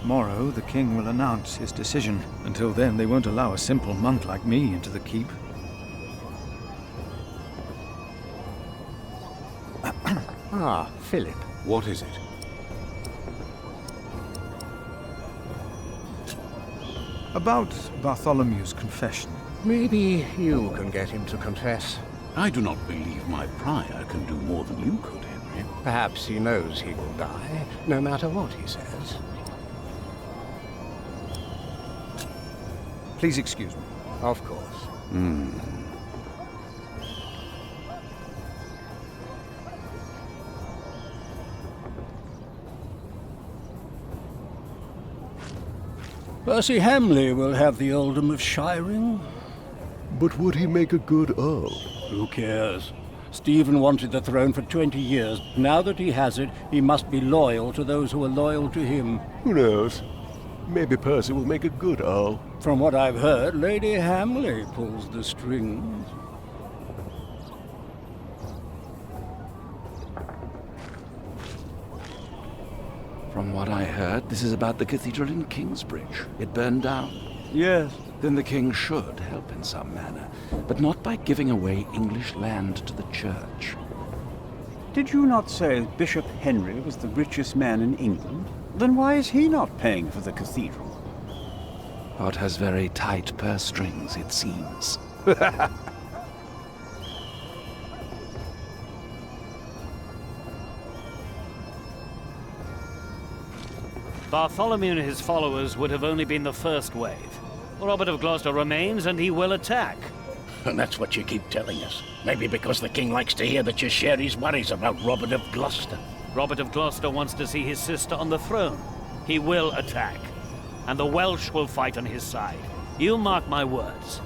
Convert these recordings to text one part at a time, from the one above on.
Tomorrow, the king will announce his decision. Until then, they won't allow a simple monk like me into the keep. Ah, Philip. What is it? About Bartholomew's confession. Maybe you can get him to confess. I do not believe my prior can do more than you could, Henry. Perhaps he knows he will die, no matter what he says. Please excuse me. Of course. Percy Hamley will have the earldom of Shiring. But would he make a good earl? Who cares? Stephen wanted the throne for 20 years. Now that he has it, he must be loyal to those who are loyal to him. Who knows? Maybe Percy will make a good earl. From what I've heard, Lady Hamley pulls the strings. From what I heard, this is about the cathedral in Kingsbridge. It burned down. Yes. Then the king should help in some manner, but not by giving away English land to the church. Did you not say Bishop Henry was the richest man in England? Then why is he not paying for the cathedral? Pot has very tight purse strings, it seems. Bartholomew and his followers would have only been the first wave. Robert of Gloucester remains, and he will attack. And that's what you keep telling us. Maybe because the king likes to hear that you share his worries about Robert of Gloucester. Robert of Gloucester wants to see his sister on the throne. He will attack. And the Welsh will fight on his side. You mark my words.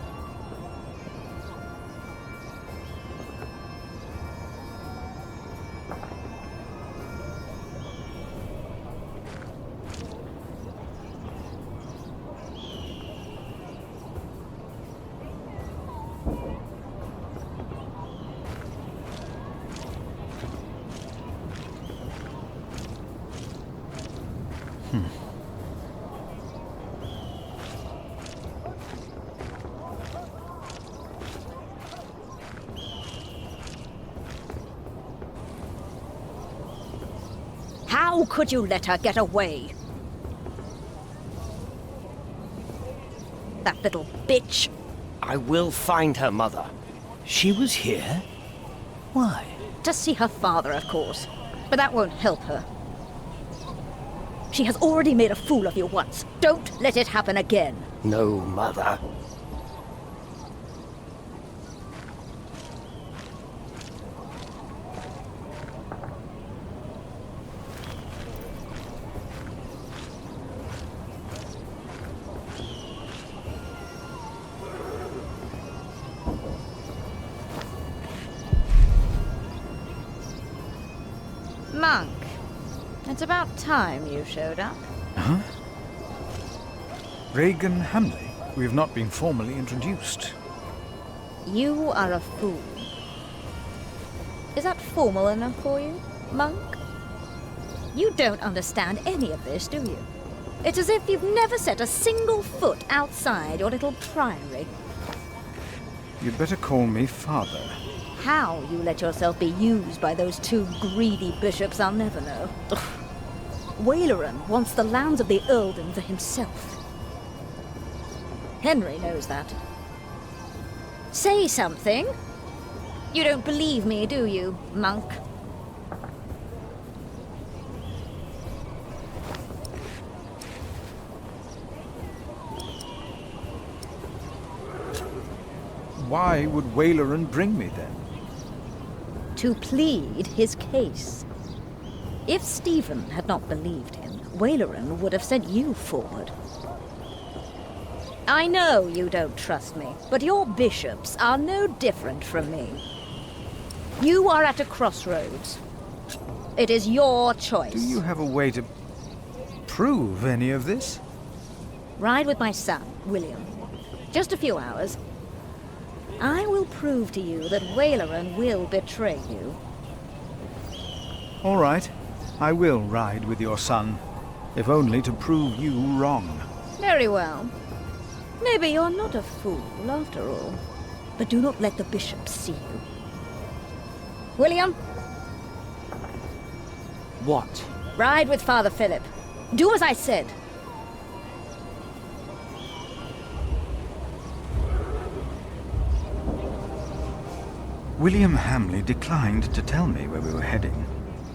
How could you let her get away? That little bitch. I will find her, Mother. She was here? Why? To see her father, of course. But that won't help her. She has already made a fool of you once. Don't let it happen again. No, Mother. Monk, it's about time you showed up. Huh? Regan Hamley? We have not been formally introduced. You are a fool. Is that formal enough for you, Monk? You don't understand any of this, do you? It's as if you've never set a single foot outside your little priory. You'd better call me father. How you let yourself be used by those two greedy bishops, I'll never know. Ugh. Waleran wants the lands of the earldom for himself. Henry knows that. Say something. You don't believe me, do you, Monk? Why would Waleran bring me then? To plead his case. If Stephen had not believed him, Waleran would have sent you forward. I know you don't trust me, but your bishops are no different from me. You are at a crossroads. It is your choice. Do you have a way to prove any of this? Ride with my son, William. Just a few hours. I will prove to you that Waleran will betray you. All right. I will ride with your son. if only to prove you wrong. Very well. Maybe you're not a fool, after all. But do not let the bishop see you. William? What? Ride with Father Philip. Do as I said. William Hamley declined to tell me where we were heading.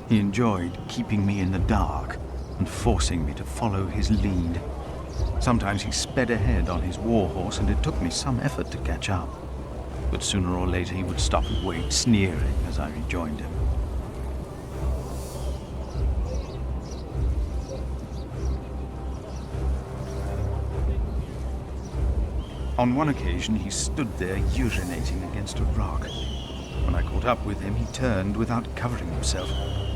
He enjoyed keeping me in the dark and forcing me to follow his lead. Sometimes he sped ahead on his warhorse, and it took me some effort to catch up. But sooner or later he would stop and wait, sneering as I rejoined him. On one occasion, he stood there urinating against a rock. When I caught up with him, he turned without covering himself.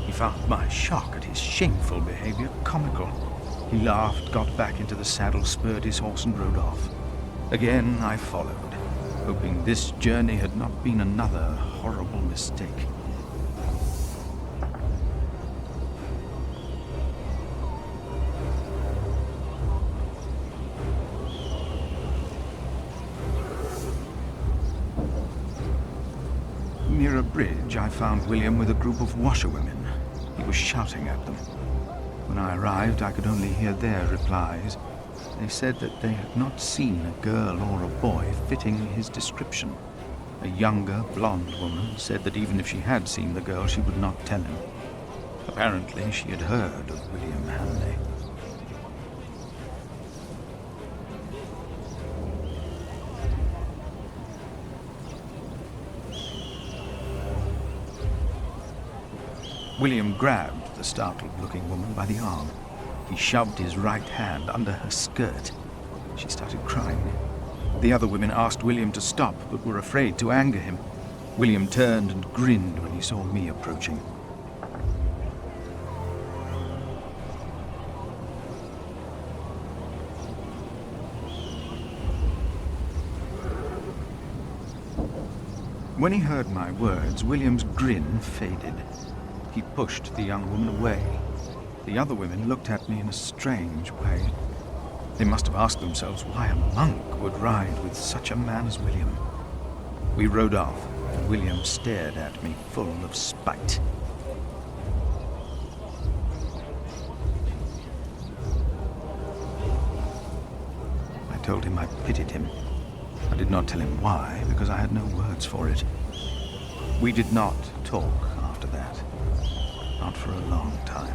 He found my shock at his shameful behavior comical. He laughed, got back into the saddle, spurred his horse, and rode off. Again, I followed, hoping this journey had not been another horrible mistake. Near a bridge, I found William with a group of washerwomen. He was shouting at them. When I arrived, I could only hear their replies. They said that they had not seen a girl or a boy fitting his description. A younger, blonde woman said that even if she had seen the girl, she would not tell him. Apparently, she had heard of William Hamley. William grabbed the startled-looking woman by the arm. He shoved his right hand under her skirt. She started crying. The other women asked William to stop, but were afraid to anger him. William turned and grinned when he saw me approaching. When he heard my words, William's grin faded. He pushed the young woman away. The other women looked at me in a strange way. They must have asked themselves why a monk would ride with such a man as William. We rode off, and William stared at me full of spite. I told him I pitied him. I did not tell him why, because I had no words for it. We did not talk after that. Not for a long time.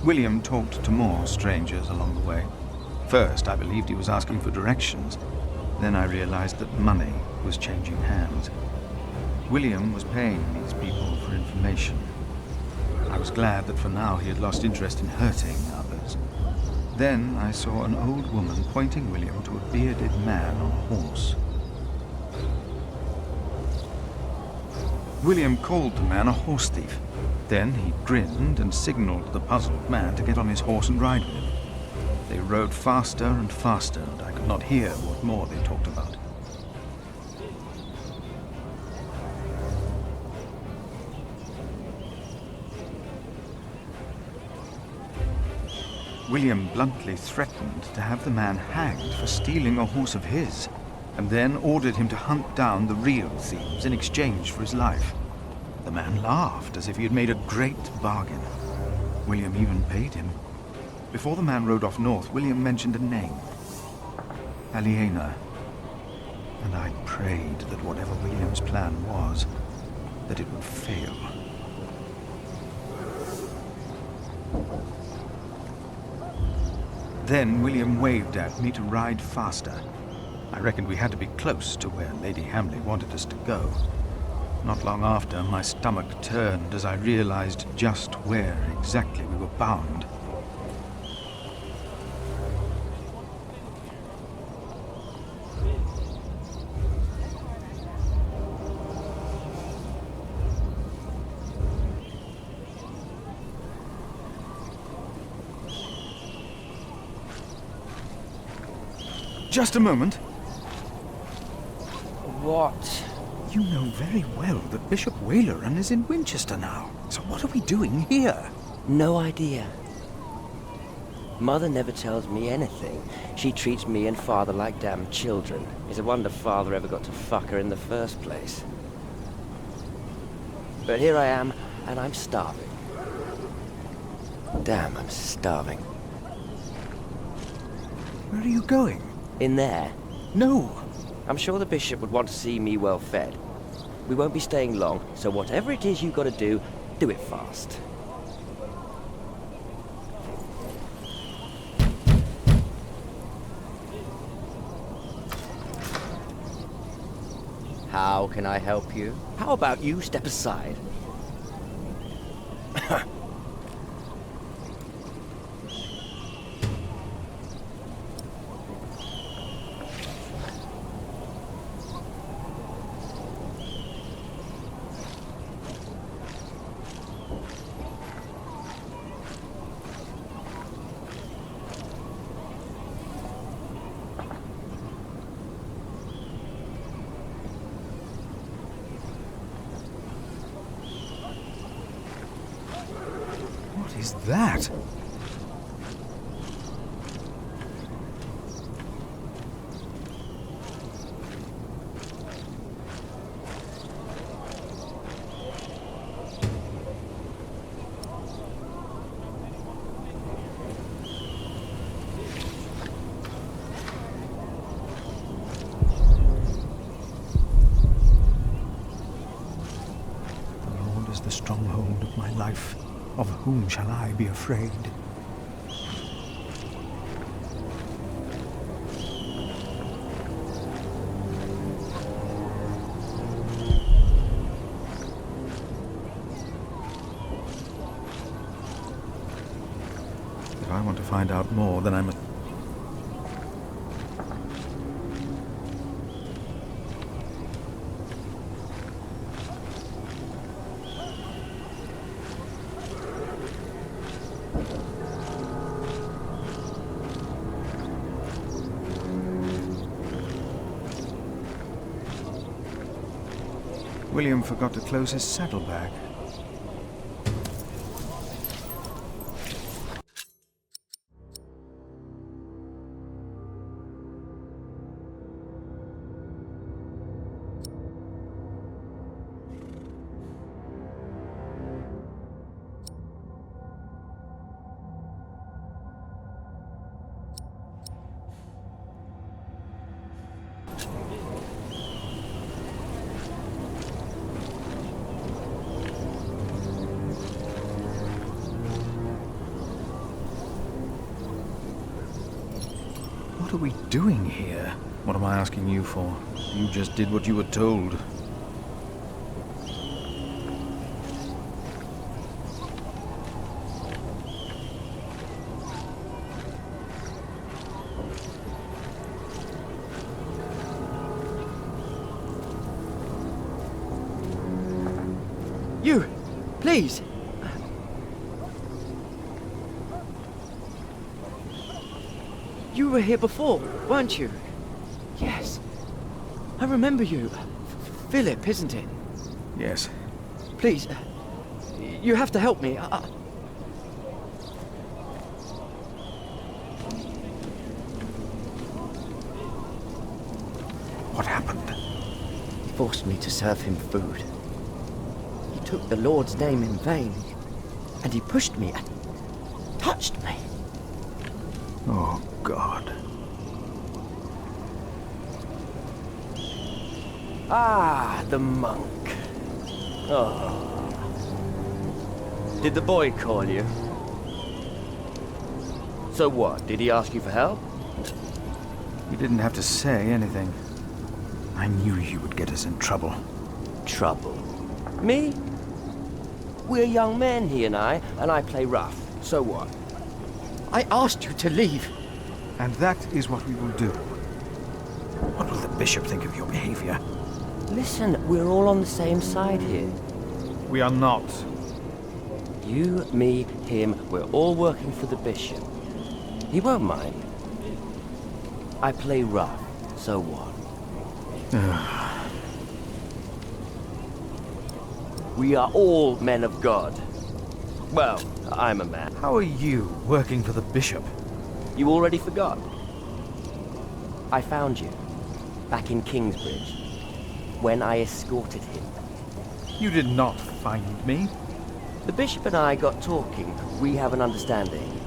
William talked to more strangers along the way. First, I believed he was asking for directions. Then I realized that money was changing hands. William was paying these people for information. I was glad that for now he had lost interest in hurting others. Then I saw an old woman pointing William to a bearded man on a horse. William called the man a horse thief. Then he grinned and signaled the puzzled man to get on his horse and ride with him. They rode faster and faster, and I could not hear what more they talked about. William bluntly threatened to have the man hanged for stealing a horse of his, and then ordered him to hunt down the real thieves in exchange for his life. The man laughed as if he had made a great bargain. William even paid him. Before the man rode off north, William mentioned a name. Aliena. And I prayed that whatever William's plan was, that it would fail. Then William waved at me to ride faster. I reckoned we had to be close to where Lady Hamley wanted us to go. Not long after, my stomach turned as I realized just where exactly we were bound. Just a moment. What? You know very well that Bishop Waleran is in Winchester now. So what are we doing here? No idea. Mother never tells me anything. She treats me and Father like damn children. It's a wonder Father ever got to fuck her in the first place. But here I am, and I'm starving. Damn, I'm starving. Where are you going? In there? No. I'm sure the bishop would want to see me well fed. We won't be staying long, so whatever it is you gotta do it fast. How can I help you? How about you step aside? What is that? The Lord is the stronghold of my life. Of whom shall I be afraid? If I want to find out more, then I must... William forgot to close his saddlebag. What are we doing here? What am I asking you for? You just did what you were told. You! Please! You were here before, weren't you? Yes. I remember you. Philip, isn't it? Yes. Please, you have to help me. What happened? He forced me to serve him food. He took the Lord's name in vain, and he pushed me and touched me. Oh, God. Ah, the monk. Oh. Did the boy call you? So what? Did he ask you for help? You didn't have to say anything. I knew you would get us in trouble. Trouble? Me? We're young men, he and I play rough. So what? I asked you to leave. And that is what we will do. What will the bishop think of your behavior? Listen, we're all on the same side here. We are not. You, me, him, we're all working for the bishop. He won't mind. I play rough, so what? We are all men of God. Well, I'm a man. How are you working for the bishop? You already forgot? I found you, back in Kingsbridge, when I escorted him. You did not find me. The bishop and I got talking. We have an understanding.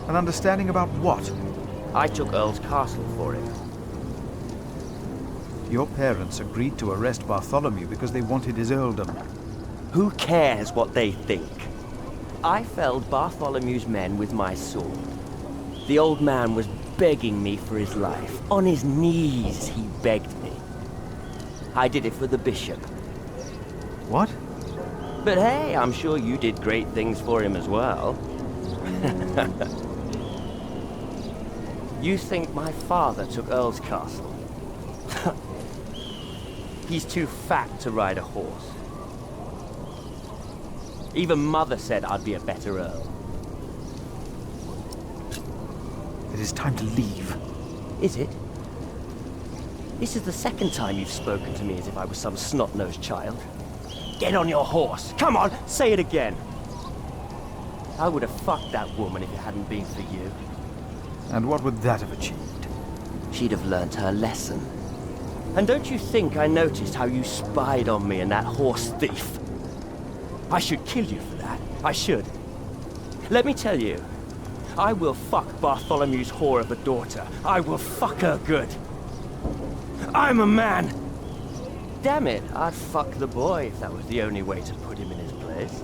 An understanding about what? I took Earl's castle for him. Your parents agreed to arrest Bartholomew because they wanted his earldom. Who cares what they think? I felled Bartholomew's men with my sword. The old man was begging me for his life. On his knees, he begged me. I did it for the bishop. What? But hey, I'm sure you did great things for him as well. You think my father took Earl's castle? He's too fat to ride a horse. Even Mother said I'd be a better Earl. It is time to leave. Is it? This is the second time you've spoken to me as if I was some snot-nosed child. Get on your horse! Come on, say it again! I would have fucked that woman if it hadn't been for you. And what would that have achieved? She'd have learnt her lesson. And don't you think I noticed how you spied on me and that horse thief? I should kill you for that. I should. Let me tell you, I will fuck Bartholomew's whore of a daughter. I will fuck her good. I'm a man! Damn it, I'd fuck the boy if that was the only way to put him in his place.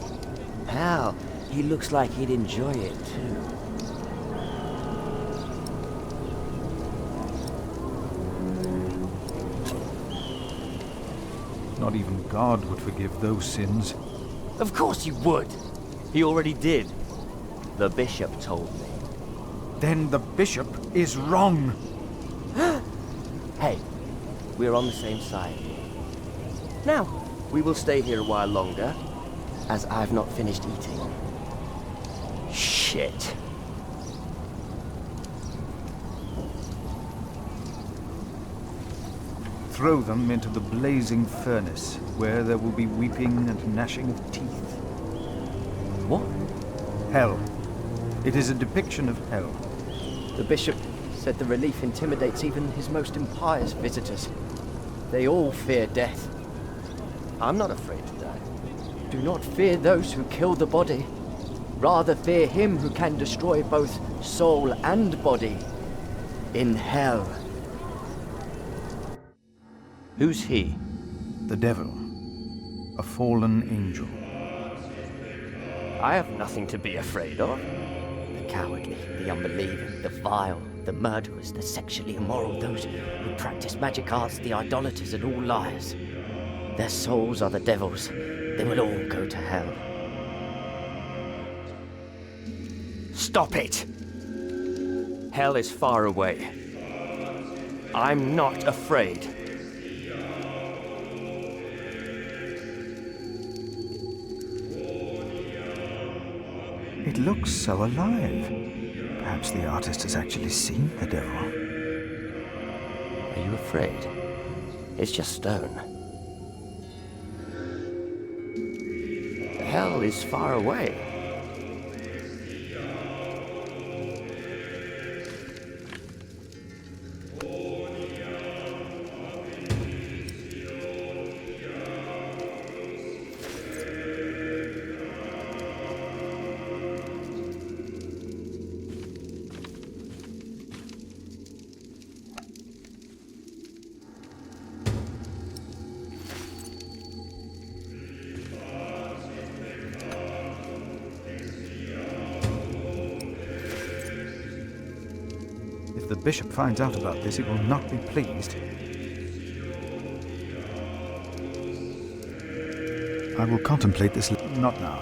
Hell, he looks like he'd enjoy it too. Not even God would forgive those sins. Of course he would. He already did. The bishop told me. Then the bishop is wrong. Hey, we're on the same side. Now, we will stay here a while longer, as I've not finished eating. Shit. Throw them into the blazing furnace, where there will be weeping and gnashing of teeth. What? Hell. It is a depiction of hell. The bishop said the relief intimidates even his most impious visitors. They all fear death. I'm not afraid to die. Do not fear those who kill the body. Rather fear him who can destroy both soul and body. In hell. Who's he? The devil. A fallen angel. I have nothing to be afraid of. The cowardly, the unbelieving, the vile, the murderers, the sexually immoral, those who practice magic arts, the idolaters, and all liars. Their souls are the devil's. They will all go to hell. Stop it! Hell is far away. I'm not afraid. It looks so alive. Perhaps the artist has actually seen the devil. Are you afraid? It's just stone. Hell is far away. If the bishop finds out about this, he will not be pleased. I will contemplate this not now.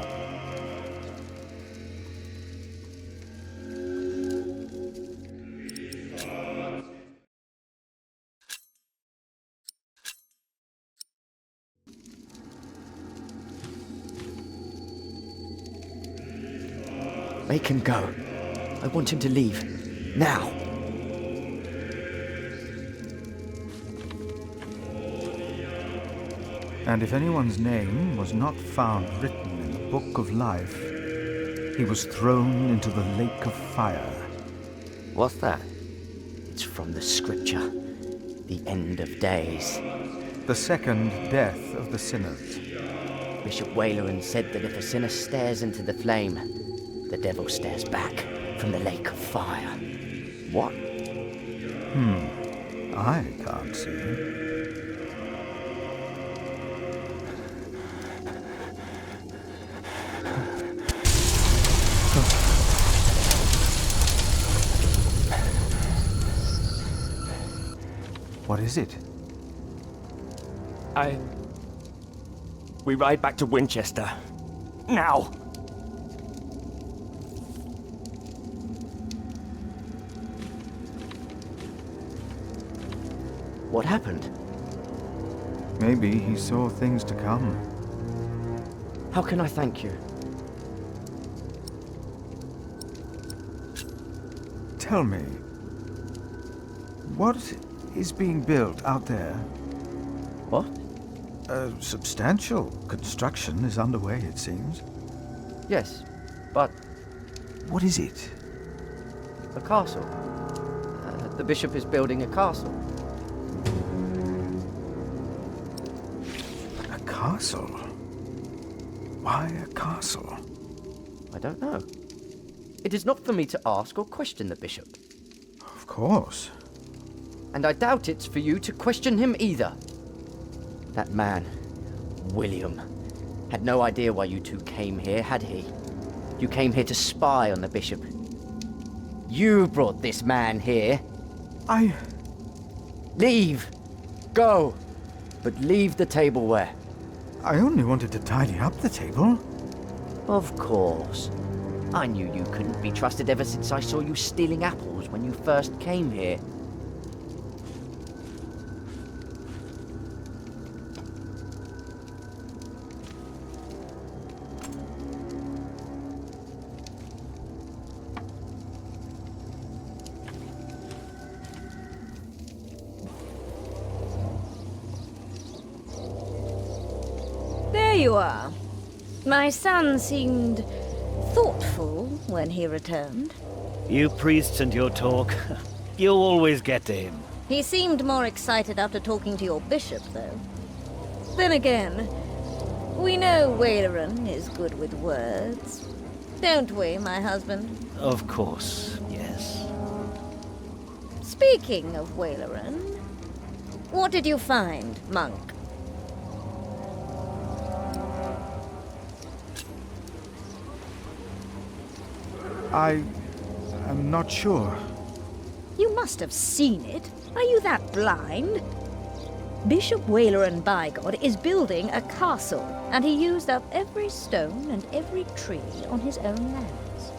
Make him go. I want him to leave. Now. And if anyone's name was not found written in the Book of Life, he was thrown into the lake of fire. What's that? It's from the scripture. The end of days. The second death of the sinners. Bishop Waleran said that if a sinner stares into the flame, the devil stares back from the lake of fire. What? I can't see. What is it? We ride back to Winchester. Now! What happened? Maybe he saw things to come. How can I thank you? Tell me, what is being built out there? What? A substantial construction is underway, it seems. Yes, but What is it? a castle. The bishop is building a castle. A castle? Why a castle? I don't know. It is not for me to ask or question the bishop. Of course. And I doubt it's for you to question him either. That man, William, had no idea why you two came here, had he? You came here to spy on the bishop. You brought this man here. Leave! Go! But leave the tableware. I only wanted to tidy up the table. Of course. I knew you couldn't be trusted ever since I saw you stealing apples when you first came here. There you are. My son seemed thoughtful when he returned. You priests and your talk. You always get to him. He seemed more excited after talking to your bishop, though. Then again, we know Waleran is good with words. Don't we, my husband? Of course, yes. Speaking of Waleran, what did you find, monk? I am not sure. You must have seen it. Are you that blind? Bishop Waleran Bygod is building a castle, and he used up every stone and every tree on his own lands.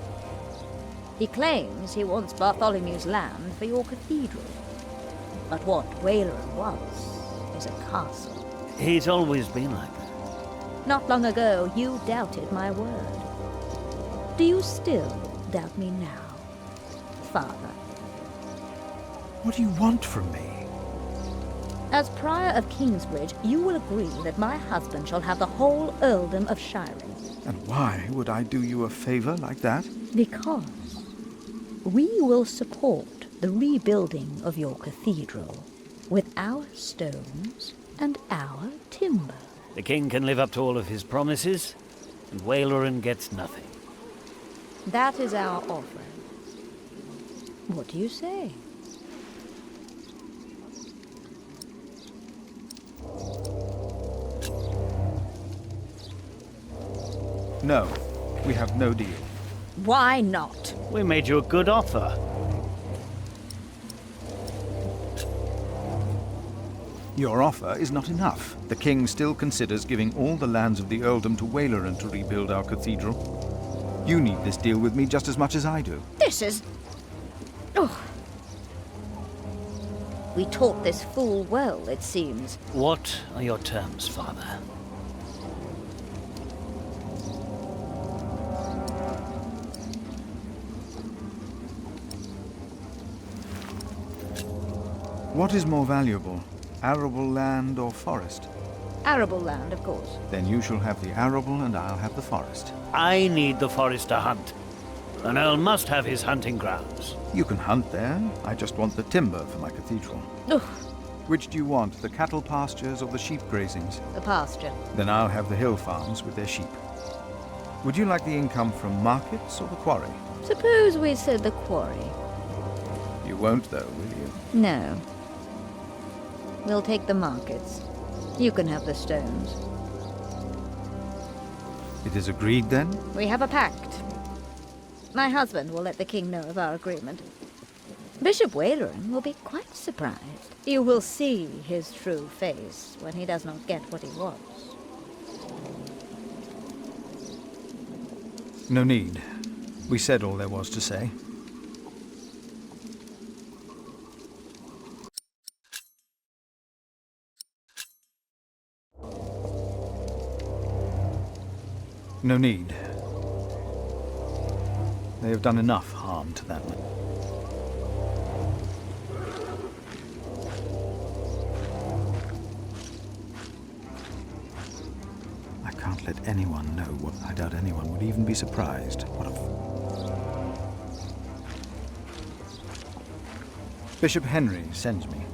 He claims he wants Bartholomew's land for your cathedral. But what Waleran was is a castle. He's always been like that. Not long ago, you doubted my word. Do you still doubt me now, Father? What do you want from me? As Prior of Kingsbridge, you will agree that my husband shall have the whole earldom of Shiren. And why would I do you a favor like that? Because we will support the rebuilding of your cathedral with our stones and our timber. The king can live up to all of his promises, and Waleran gets nothing. That is our offer. What do you say? No, we have no deal. Why not? We made you a good offer. Your offer is not enough. The king still considers giving all the lands of the earldom to Waleran to rebuild our cathedral. You need this deal with me just as much as I do. This is... Oh. We taught this fool well, it seems. What are your terms, Father? What is more valuable, arable land or forest? Arable land, of course. Then you shall have the arable and I'll have the forest. I need the forest to hunt. An earl must have his hunting grounds. You can hunt there. I just want the timber for my cathedral. Ugh, Which do you want, the cattle pastures or the sheep grazings? the pasture. Then I'll have the hill farms with their sheep. Would you like the income from markets or the quarry? Suppose we said the quarry. You won't, though, will you? No. We'll take the markets. You can have the stones. It is agreed, then? We have a pact. My husband will let the king know of our agreement. Bishop Waleran will be quite surprised. You will see his true face when he does not get what he wants. No need. We said all there was to say. No need. They have done enough harm to that man. I can't let anyone know what. I doubt anyone would even be surprised. What a... Bishop Henry sends me.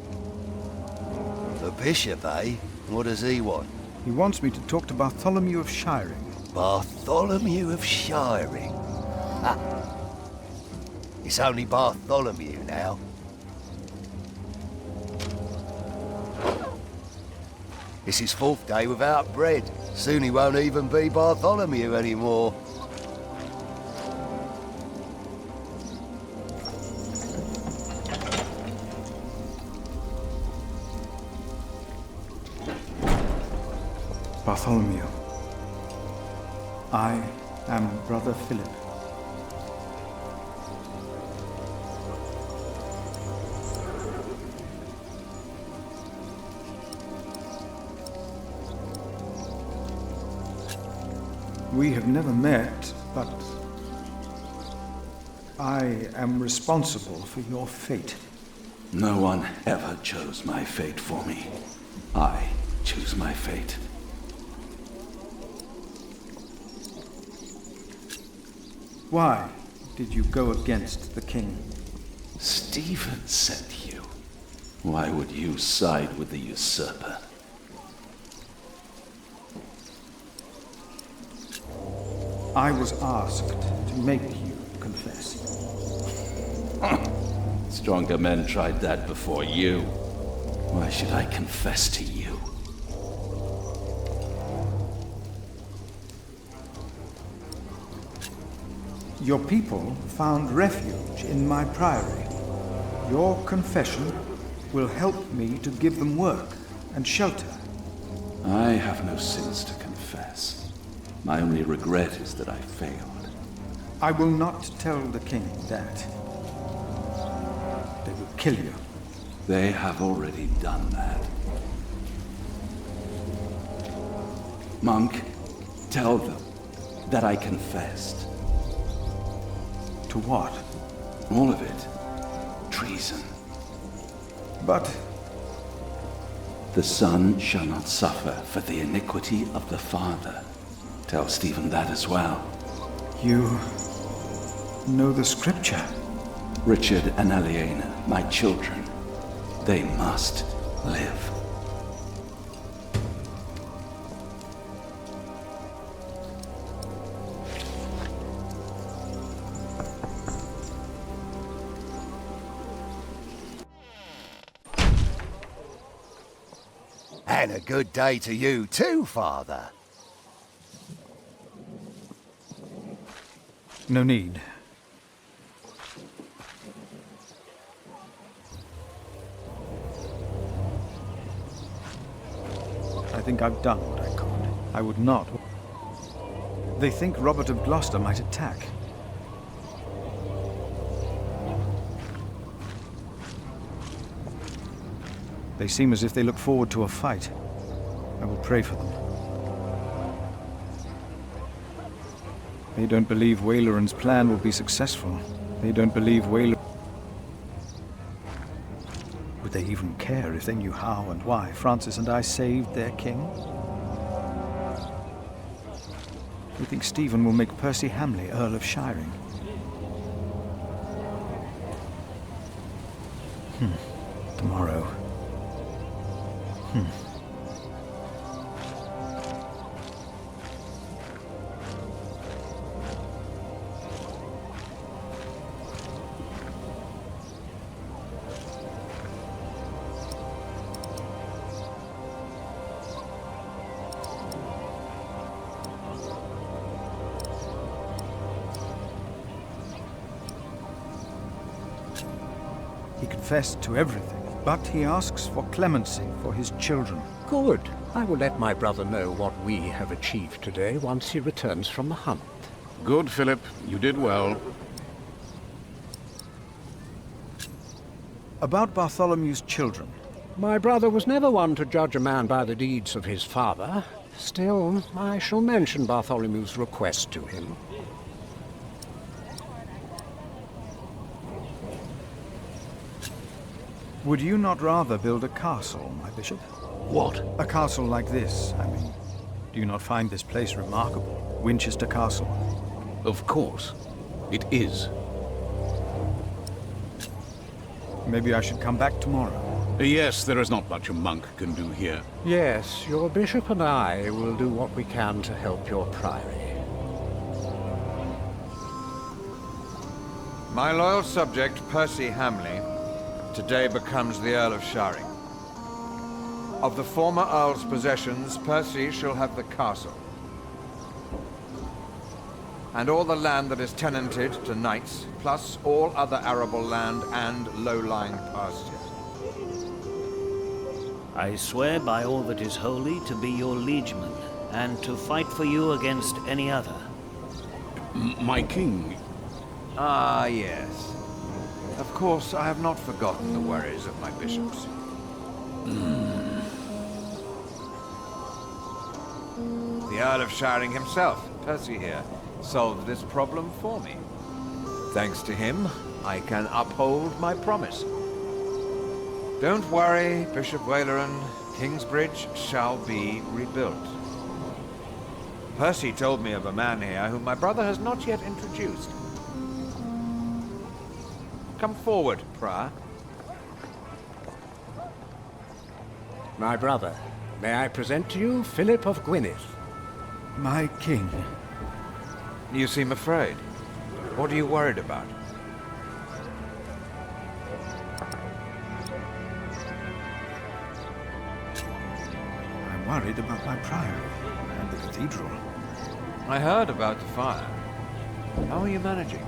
The bishop, eh? What does he want? He wants me to talk to Bartholomew of Shiring. Bartholomew of Shiring? Ha! It's only Bartholomew now. It's his 4th day without bread. Soon he won't even be Bartholomew anymore. Bartholomew. I am Brother Philip. We have never met, but I am responsible for your fate. No one ever chose my fate for me. I choose my fate. Why did you go against the king? Stephen sent you. Why would you side with the usurper? I was asked to make you confess. Stronger men tried that before you. Why should I confess to you? Your people found refuge in my priory. Your confession will help me to give them work and shelter. I have no sins to confess. My only regret is that I failed. I will not tell the king that. They will kill you. They have already done that. Monk, tell them that I confessed. To what? All of it. Treason. But... The son shall not suffer for the iniquity of the father. Tell Stephen that as well. You know the scripture? Richard and Aliena, my children, they must live. And a good day to you too, Father. No need. I think I've done what I could. I would not. They think Robert of Gloucester might attack. They seem as if they look forward to a fight. I will pray for them. They don't believe Waleran's plan will be successful. They don't believe Waleran... Would they even care if they knew how and why Francis and I saved their king? We think Stephen will make Percy Hamley Earl of Shiring. Tomorrow. He confessed to everything, but he asks for clemency for his children. Good. I will let my brother know what we have achieved today once he returns from the hunt. Good, Philip. You did well. About Bartholomew's children. My brother was never one to judge a man by the deeds of his father. Still, I shall mention Bartholomew's request to him. Would you not rather build a castle, my bishop? What? A castle like this, I mean. Do you not find this place remarkable? Winchester Castle. Of course. It is. Maybe I should come back tomorrow. Yes, there is not much a monk can do here. Yes, your bishop and I will do what we can to help your priory. My loyal subject, Percy Hamley, today becomes the Earl of Shiring. Of the former Earl's possessions, Percy shall have the castle. And all the land that is tenanted to knights, plus all other arable land and low-lying pastures. I swear by all that is holy to be your liegeman, and to fight for you against any other. My king... Ah, yes. Of course, I have not forgotten the worries of my bishops. The Earl of Shiring himself, Percy here, solved this problem for me. Thanks to him, I can uphold my promise. Don't worry, Bishop Waleran. Kingsbridge shall be rebuilt. Percy told me of a man here whom my brother has not yet introduced. Come forward, Prior. My brother, may I present to you Philip of Gwynedd? My king. You seem afraid. What are you worried about? I'm worried about my priory and the cathedral. I heard about the fire. How are you managing?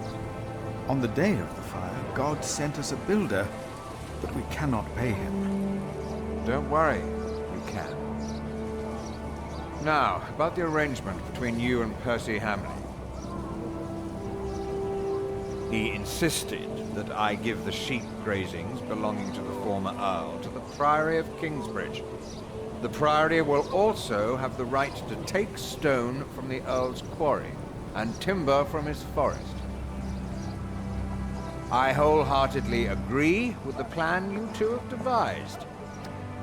On the day of the fire, God sent us a builder, but we cannot pay him. Don't worry, you can. Now, about the arrangement between you and Percy Hamley. He insisted that I give the sheep grazings belonging to the former Earl to the Priory of Kingsbridge. The Priory will also have the right to take stone from the Earl's quarry and timber from his forest. I wholeheartedly agree with the plan you two have devised.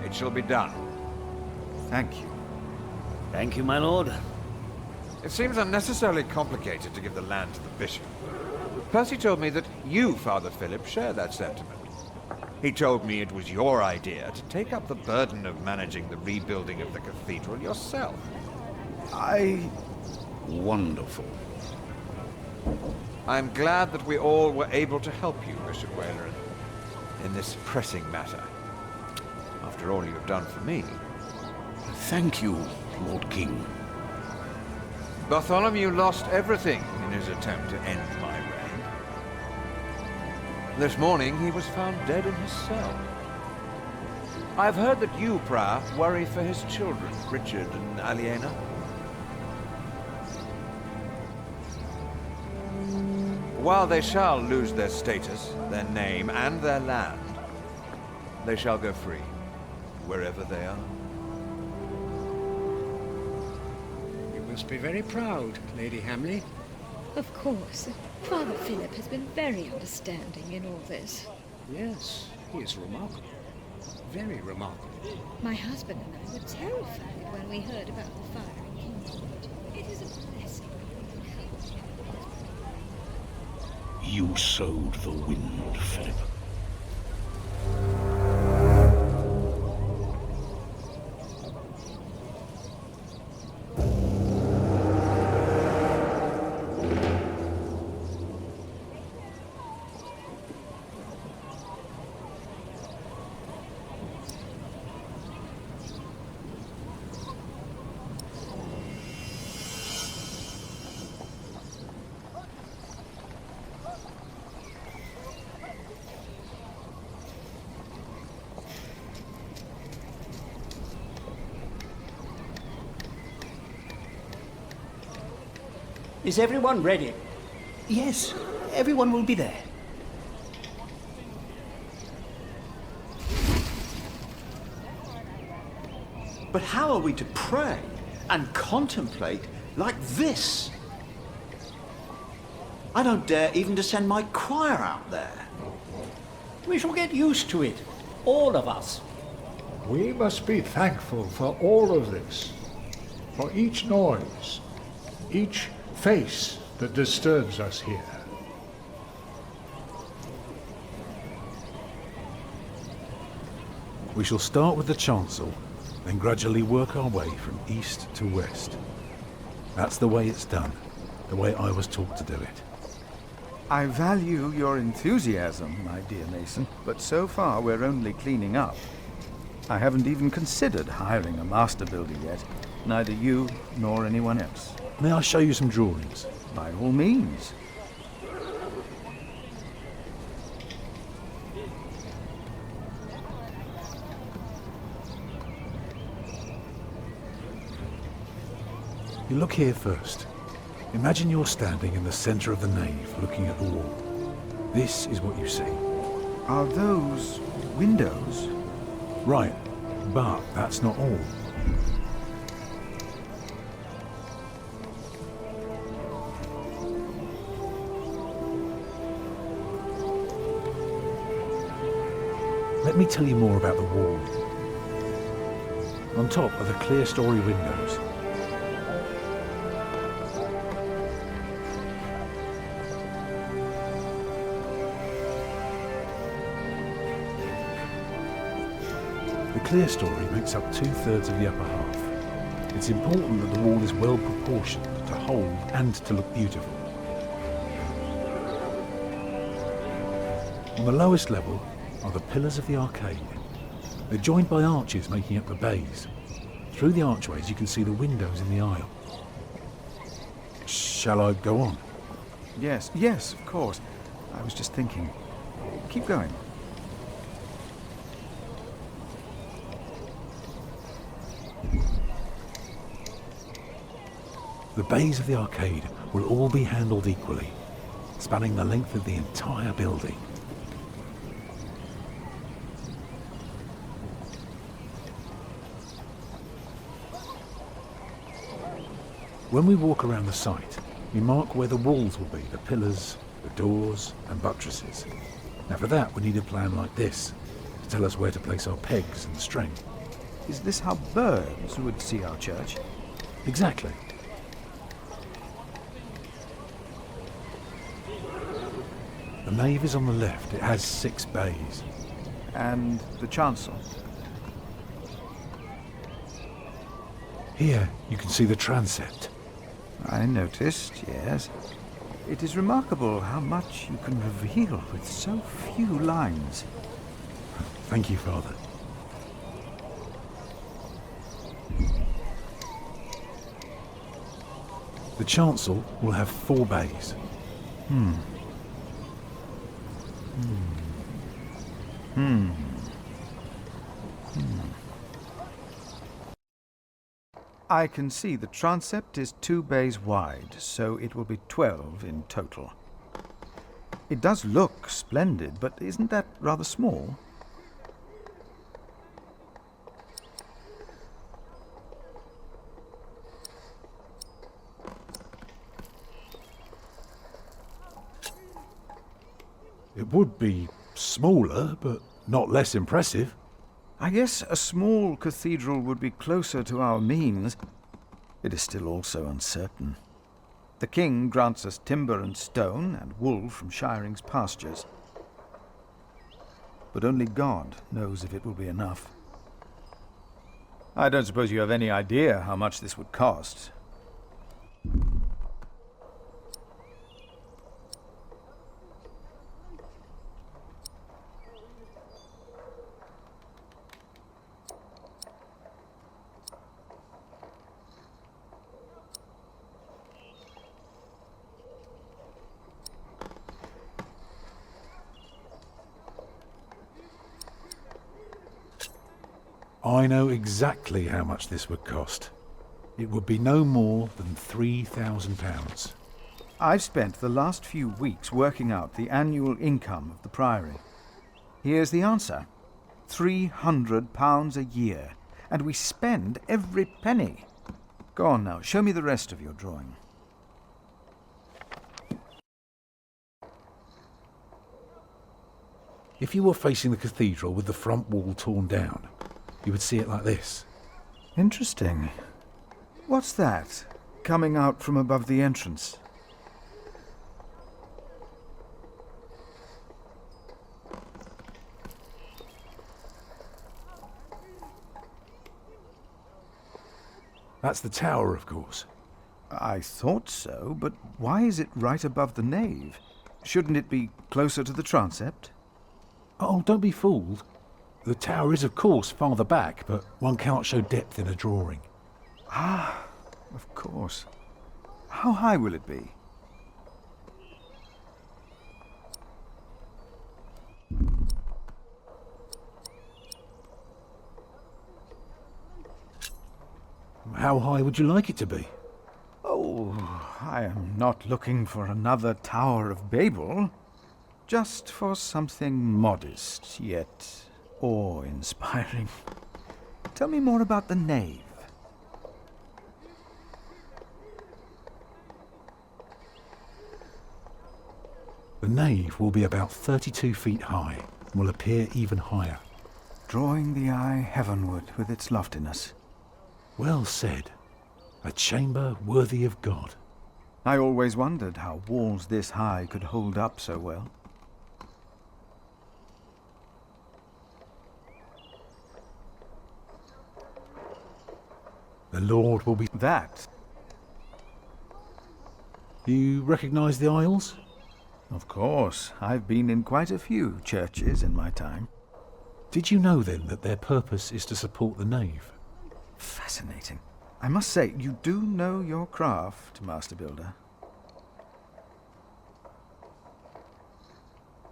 It shall be done. Thank you. Thank you, my lord. It seems unnecessarily complicated to give the land to the bishop. Percy told me that you, Father Philip, share that sentiment. He told me it was your idea to take up the burden of managing the rebuilding of the cathedral yourself. Wonderful. I'm glad that we all were able to help you, Bishop Waleran, in this pressing matter. After all you have done for me. Thank you, Lord King. Bartholomew lost everything in his attempt to end my reign. This morning he was found dead in his cell. I've heard that you, Prior, worry for his children, Richard and Aliena. While they shall lose their status, their name, and their land, they shall go free, wherever they are. You must be very proud, Lady Hamley. Of course. Father Philip has been very understanding in all this. Yes, he is remarkable. Very remarkable. My husband and I were terrified when we heard about the fire in Kingsbridge. It is a blessing You sowed the wind, Philip. Is everyone ready? Yes, everyone will be there. But how are we to pray and contemplate like this? I don't dare even to send my choir out there. We shall get used to it, all of us. We must be thankful for all of this, for each noise, each face that disturbs us here. We shall start with the chancel, then gradually work our way from east to west. That's the way it's done, the way I was taught to do it. I value your enthusiasm, my dear Mason, but so far we're only cleaning up. I haven't even considered hiring a master builder yet, neither you nor anyone else. May I show you some drawings? By all means. You look here first. Imagine you're standing in the centre of the nave, looking at the wall. This is what you see. Are those windows? Right, but that's not all. Let me tell you more about the wall. On top are the clear-story windows. The clear story makes up 2/3 of the upper half. It's important that the wall is well proportioned to hold and to look beautiful. On the lowest level are the pillars of the arcade. They're joined by arches making up the bays. Through the archways you can see the windows in the aisle. Shall I go on? Yes, yes, of course. I was just thinking. Keep going. The bays of the arcade will all be handled equally, spanning the length of the entire building. When we walk around the site, we mark where the walls will be, the pillars, the doors and buttresses. Now for that we need a plan like this, to tell us where to place our pegs and string. Is this how birds would see our church? Exactly. The nave is on the left. It has 6 bays. And the chancel? Here you can see the transept. I noticed, yes. It is remarkable how much you can reveal with so few lines. Thank you, Father. The chancel will have 4 bays. I can see the transept is 2 bays wide, so it will be 12 in total. It does look splendid, but isn't that rather small? It would be smaller, but not less impressive. I guess a small cathedral would be closer to our means. It is still also uncertain. The king grants us timber and stone and wool from Shiring's pastures. But only God knows if it will be enough. I don't suppose you have any idea how much this would cost. I know exactly how much this would cost. It would be no more than £3,000. I've spent the last few weeks working out the annual income of the Priory. Here's the answer. £300 a year. And we spend every penny. Go on now, show me the rest of your drawing. If you were facing the cathedral with the front wall torn down, you would see it like this. Interesting. What's that, coming out from above the entrance? That's the tower, of course. I thought so, but why is it right above the nave? Shouldn't it be closer to the transept? Oh, don't be fooled. The tower is, of course, farther back, but one cannot show depth in a drawing. Ah, of course. How high will it be? How high would you like it to be? Oh, I am not looking for another Tower of Babel. Just for something modest, yet awe-inspiring. Tell me more about the nave. The nave will be about 32 feet high and will appear even higher. Drawing the eye heavenward with its loftiness. Well said. A chamber worthy of God. I always wondered how walls this high could hold up so well. The Lord will be... That. You recognise the aisles? Of course. I've been in quite a few churches in my time. Did you know then that their purpose is to support the nave? Fascinating. I must say, you do know your craft, Master Builder.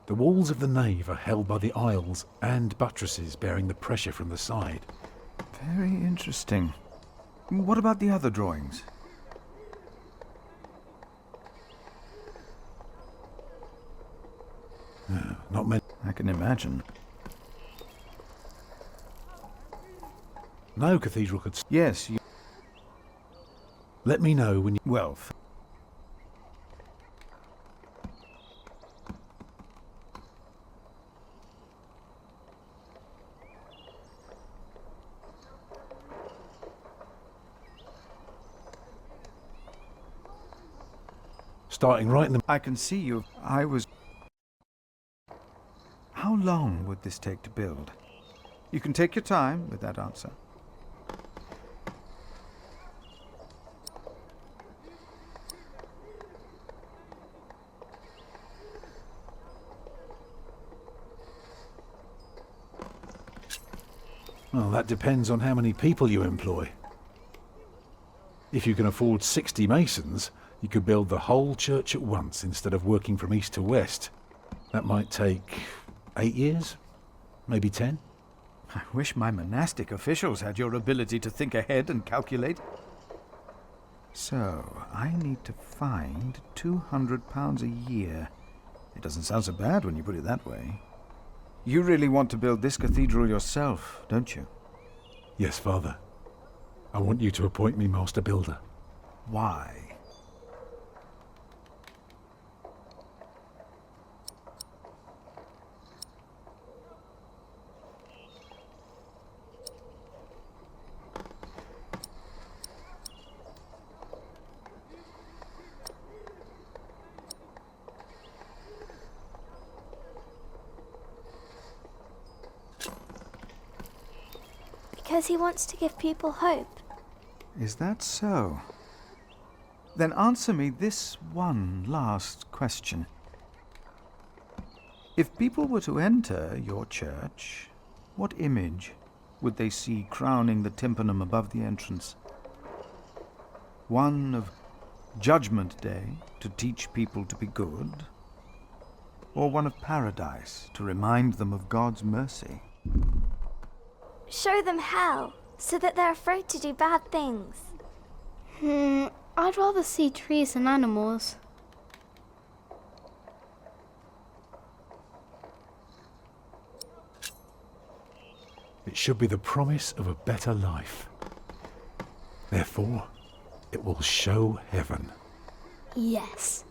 The walls of the nave are held by the aisles and buttresses bearing the pressure from the side. Very interesting. What about the other drawings? Not many. I can imagine. No cathedral could... Yes, you... Let me know when you... Well... Starting right in the... I can see you. I was... How long would this take to build? You can take your time with that answer. Well, that depends on how many people you employ. If you can afford 60 masons, you could build the whole church at once instead of working from east to west. That might take 8 years, maybe 10. I wish my monastic officials had your ability to think ahead and calculate. So, I need to find £200 a year. It doesn't sound so bad when you put it that way. You really want to build this cathedral yourself, don't you? Yes, Father. I want you to appoint me Master Builder. Why? Because he wants to give people hope. Is that so? Then answer me this one last question. If people were to enter your church, what image would they see crowning the tympanum above the entrance? One of Judgment Day to teach people to be good? Or one of paradise to remind them of God's mercy? Show them hell, so that they're afraid to do bad things. I'd rather see trees and animals. It should be the promise of a better life. Therefore, it will show heaven. Yes.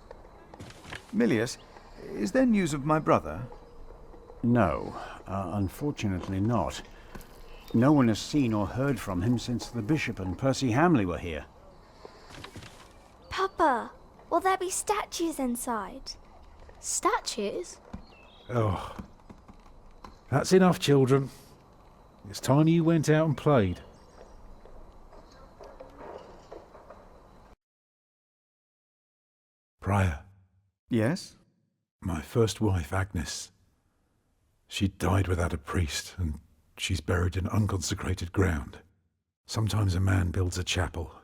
Milius, is there news of my brother? No, unfortunately not. No one has seen or heard from him since the bishop and Percy Hamley were here. Papa, will there be statues inside? Statues? Oh. That's enough, children. It's time you went out and played. Prior. Yes? My first wife, Agnes. She died without a priest, and she's buried in unconsecrated ground. Sometimes a man builds a chapel,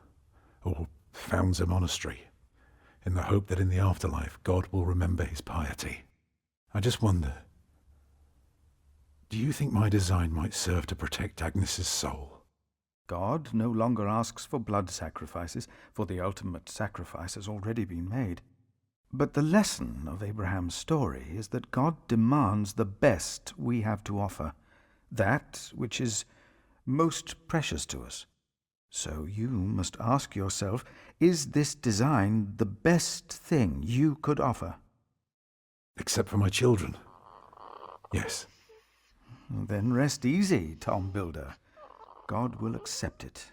or founds a monastery, in the hope that in the afterlife God will remember his piety. I just wonder, do you think my design might serve to protect Agnes's soul? God no longer asks for blood sacrifices, for the ultimate sacrifice has already been made. But the lesson of Abraham's story is that God demands the best we have to offer, that which is most precious to us. So you must ask yourself, is this design the best thing you could offer? Except for my children. Yes. Then rest easy, Tom Builder. God will accept it.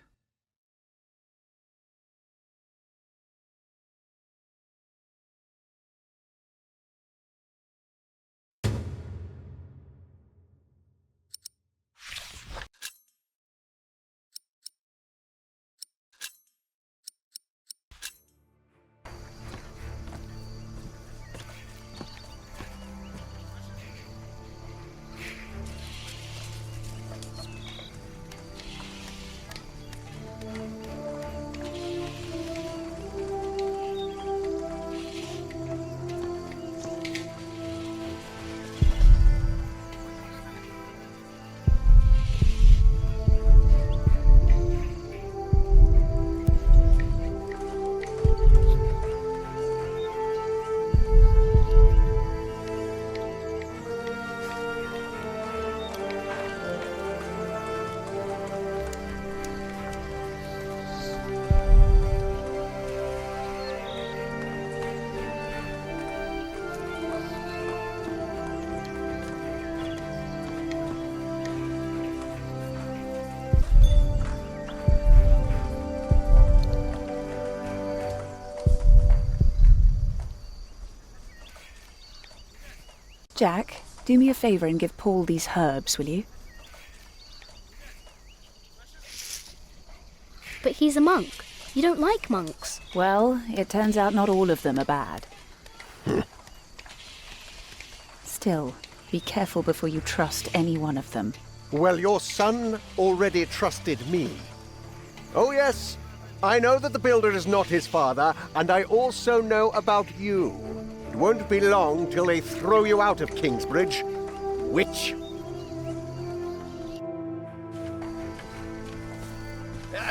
Jack, do me a favour and give Paul these herbs, will you? But he's a monk. You don't like monks. Well, it turns out not all of them are bad. Still, be careful before you trust any one of them. Well, your son already trusted me. Oh yes, I know that the builder is not his father, and I also know about you. It won't be long till they throw you out of Kingsbridge. Witch.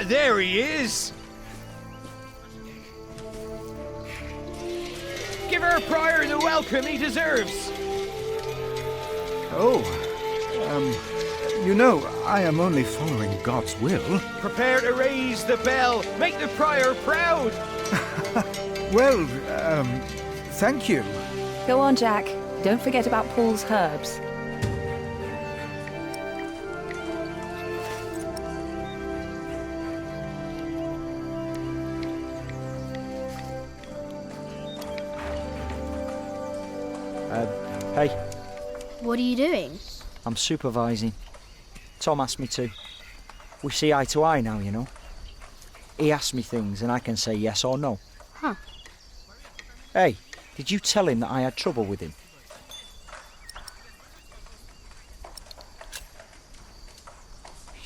There he is! Give our prior the welcome he deserves! Oh, you know, I am only following God's will. Prepare to raise the bell! Make the prior proud! Well, thank you. Go on, Jack. Don't forget about Paul's herbs. Hey. What are you doing? I'm supervising. Tom asked me to. We see eye to eye now, you know. He asks me things and I can say yes or no. Huh. Hey, did you tell him that I had trouble with him?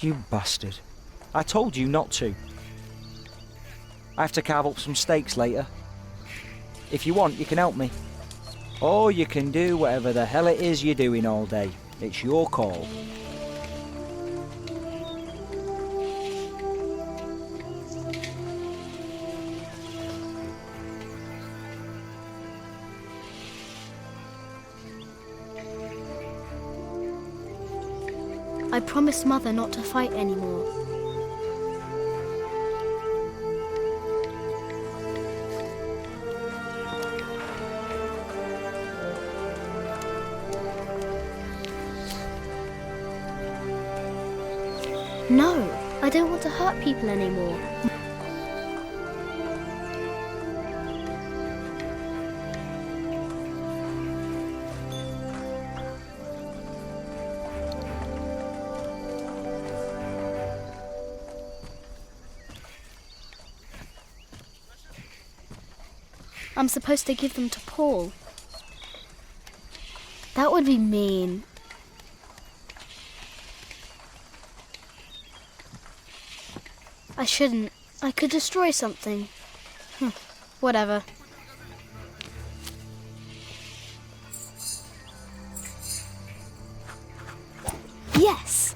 You bastard. I told you not to. I have to carve up some steaks later. If you want, you can help me. Or you can do whatever the hell it is you're doing all day. It's your call. I promised Mother not to fight anymore. No, I don't want to hurt people anymore. I'm supposed to give them to Paul. That would be mean. I shouldn't. I could destroy something. Whatever. Yes!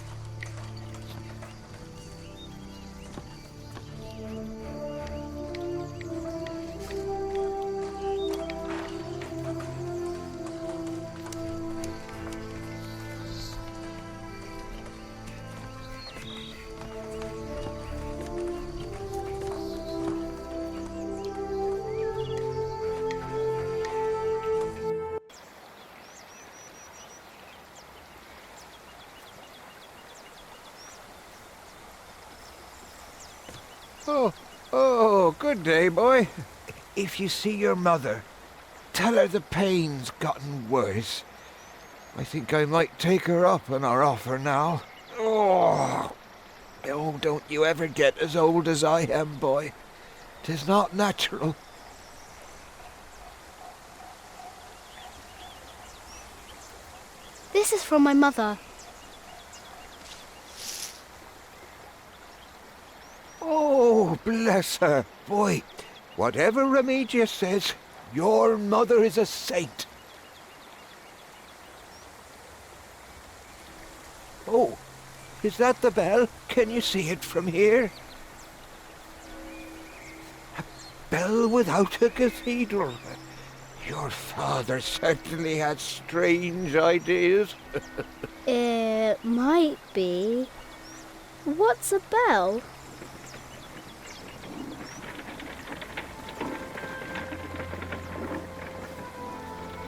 Oh, good day, boy. If you see your mother, tell her the pain's gotten worse. I think I might take her up on our offer now. Oh, don't you ever get as old as I am, boy. 'Tis not natural. This is from my mother. Oh, bless her. Boy, whatever Remedius says, your mother is a saint. Oh, is that the bell? Can you see it from here? A bell without a cathedral. Your father certainly had strange ideas. It might be. What's a bell?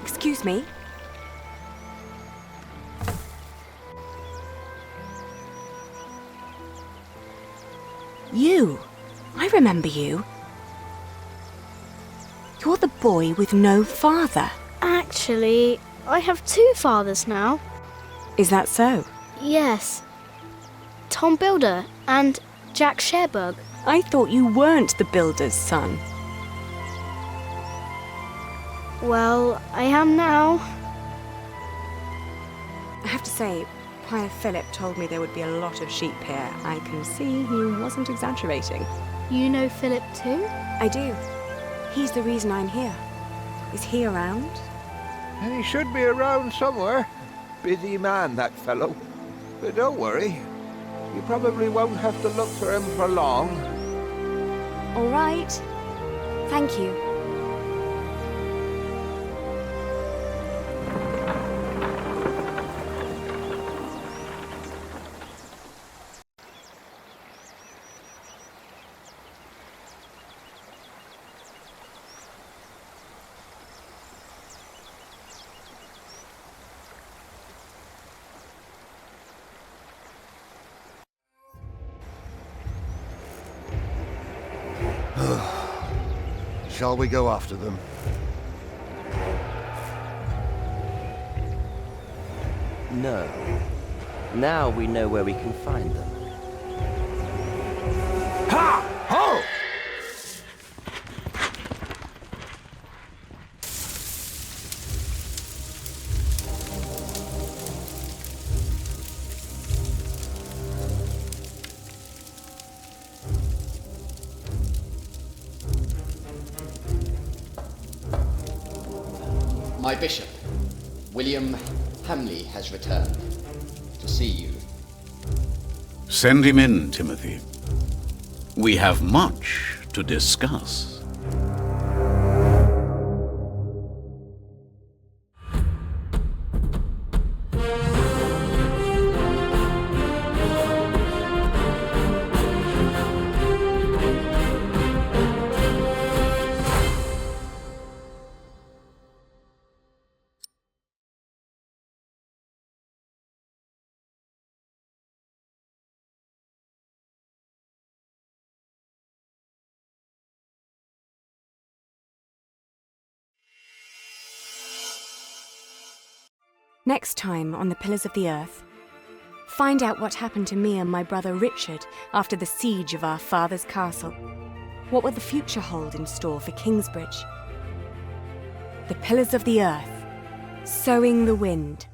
Excuse me. You. I remember you. You're the boy with no father. Actually, I have two fathers now. Is that so? Yes. Tom Builder and Jack Sherberg. I thought you weren't the builder's son. Well, I am now. I have to say, Prior Philip told me there would be a lot of sheep here. I can see he wasn't exaggerating. You know Philip too? I do. He's the reason I'm here. Is he around? And he should be around somewhere. Busy man, that fellow. But don't worry. You probably won't have to look for him for long. All right. Thank you. Shall we go after them? No. Now we know where we can find them. Ha! Ho! My bishop, William Hamley, has returned to see you. Send him in, Timothy. We have much to discuss. Next time on The Pillars of the Earth, find out what happened to me and my brother Richard after the siege of our father's castle. What will the future hold in store for Kingsbridge? The Pillars of the Earth, Sowing the Wind.